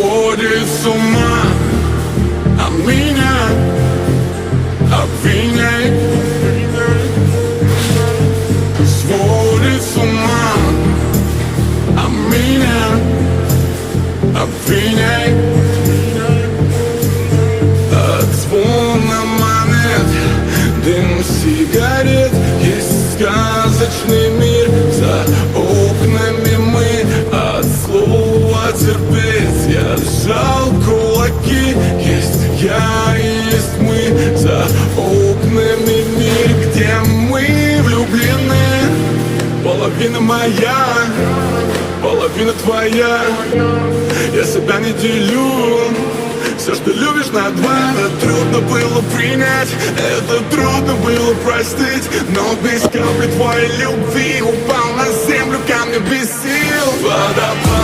сводит с ума, а меня обвиняй. Сводит с ума, а меня обвиняй. От звона монет, дым сигарет, есть сказочный мир. За окнами мы от слова терпеть. Я сжал кулаки, есть я и есть мы. За окнами мир, где мы влюблены. Половина моя, половина твоя. Я себя не делю. Все, что любишь на два, это трудно было принять, это трудно было простить. Но без капли твоей любви упал на землю камни без сил. Водопад